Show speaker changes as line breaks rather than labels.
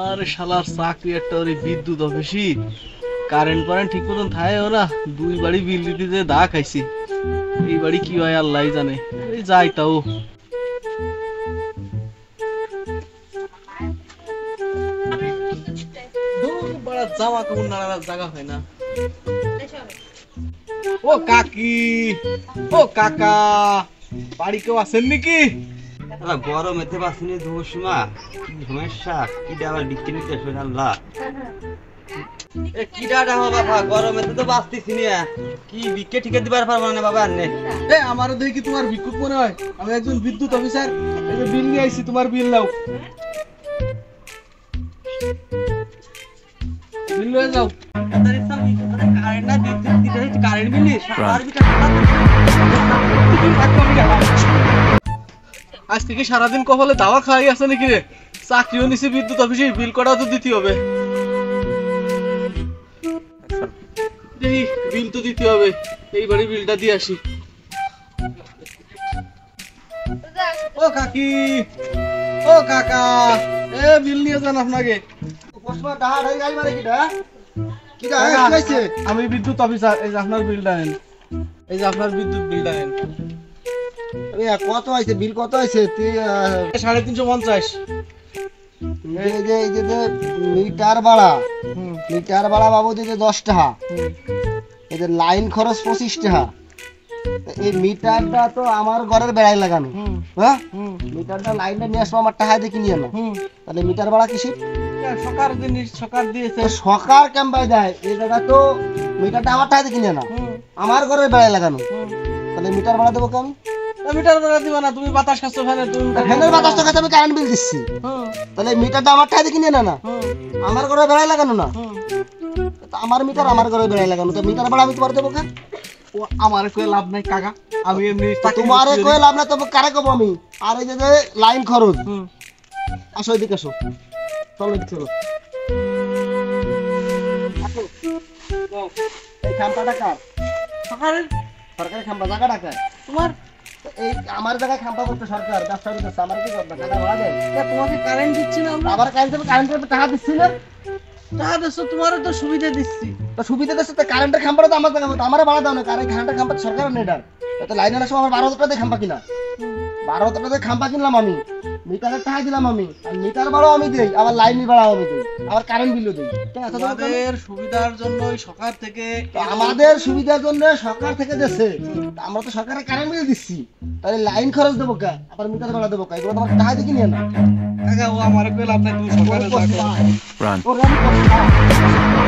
আরে শালার চাকরি একটা ওই বিদ্যুৎ অফিসি কারেন্ট পারেন্ট ঠিক মতন থাকেও না, দুই বাড়ি বিল দিতে যে দা খাইছি। এই বাড়ি কি হয় আল্লাহ জানে। এই যাই তাও জামা কাপড় নাড়ার জায়গা হয় না। ও কাকি, ও কাকা, বাড়ি কেউ আছেন নাকি?
গরম এতে পাচ্ছিনি ধুমা কি সমস্যা কি আবার বিক্রি নিতে আল্লাহ কিডাটা বাবা গরম এতে তো বাঁচতেছি না কি বিকে ঠিকে দিবার পারবো না বাবা আনে
আমারও দেখি তোমার ভিক্ষুক মনে হয়। আমি একজন বিদ্যুৎ অফিসার, বিল নিয়ে আইছি, তোমার বিল নাও, বিল লয়ে যাও।
কারেন্ট না কারেন্ট বিল
আজ থেকে সারাদিন কপালে দাওয়া খাওয়াই আছে নাকি রে? চাকরিও নিছি বিদ্যুৎ অফিসে, বিল কটাও তো দিতে হবে। বিল তো দিতে হবে, এইবারে বিলটা দিয়ে আসি। ও কাকি, ও কাকা, বিল নিয়ে যান আপনাকে। আমি বিদ্যুৎ অফিসার, এই যে আপনার বিলটা নেন, এই যে আপনার বিদ্যুৎ বিলটা নেন।
কত হয়েছে বিল? কত হয়েছে?
350।
মিটার ভাড়া, মিটার ভাড়া বাবু দিতে 10 টাকা, এদের লাইন খরচ 25 টাকা। এই মিটারটা তো আমার ঘরের বেড়ায় লাগানো, হ্যাঁ মিটারটা লাইনটা নিয়ে আসবো আমার টাকা দিয়ে কিনে না, তাহলে মিটার ভাড়া কিসের?
সরকার জিনিস, সরকার দিয়েছে।
সরকার কেমন দেয়? এই জায়গা তো মিটারটা আমার টাকা দিয়ে কিনে না, আমার ঘরের বেড়ায় লাগানো, তাহলে মিটার ভাড়া দেবো কেন?
মিটার ভাড়া দিবা না, তুমি বাতাস খাচ্ছ ফ্যানে, তুমি
ফ্যানের বাতাসটা খাচ্ছ, আমি কারেন্ট বিল দিচ্ছি, তাহলে মিটারটা আমার টাকা দিয়ে কিনে না, আমার ঘরে বেড়ায় লাগানো না, আমার মিটার আমার ঘরে বেড়ায় লাগানো, তো মিটার ভাড়া আমি তোমার দেবো কেন?
ও আমার কই লাভ নাই কাকা, আমি এমনি
তোমারে কই লাভ নাই, তবে কারে কব আমি? আর এই যে লাইন খরচ, আসো এদিকে আসো, চলো চলো। এই খাম্পাটা কার?
সরকারের।
সরকারি খাম্পা, জায়গাটা কার?
তোমার।
এই আমার জায়গায় খাম্পা করতে সরকার ব্যবসা করতেছে, আমার কি করবে? টাকা ভাড়া দেয়?
তোমাকে কারেন্ট দিচ্ছি না আমরা?
আবার কারেন্টের টাকা দিচ্ছি না?
টাকা দিচ্ছ, তোমারও তো সুবিধা দিচ্ছি।
তো সুবিধা দিচ্ছে, তো কারেন্টের খাম্পাটা তো আমার জায়গা, আমার ভাড়া দাও না, কারেন্টের খাম্পা সরকারের নেই, এটা লাইন আনার সময় আমার 12,000 টাকা দিয়ে খাম্পা কিনা, 12,000 টাকা দিয়ে খাম্পা কিনলাম আমি, মিটারের টাকা দিলাম আমি, আর মিটার ভাড়াও আমি দিই, আবার লাইন ভাড়াও আমি দিই, আবার কারেন্ট বিলও দিই।
আমাদের সুবিধার জন্য সরকার থেকে,
আমাদের সুবিধার জন্য সরকার থেকে দিচ্ছে, আমরা তো সরকারের কারেন্ট বিল দিচ্ছি, তাহলে লাইন খরচ দেবো কে, আবার মিটার ভাড়া দেবো কে? এগুলো তোমার টাকা দিয়ে কিনে না।
কাকা ও আমার কই লাভ নাই, তুমি সরকারের
ওরে আমি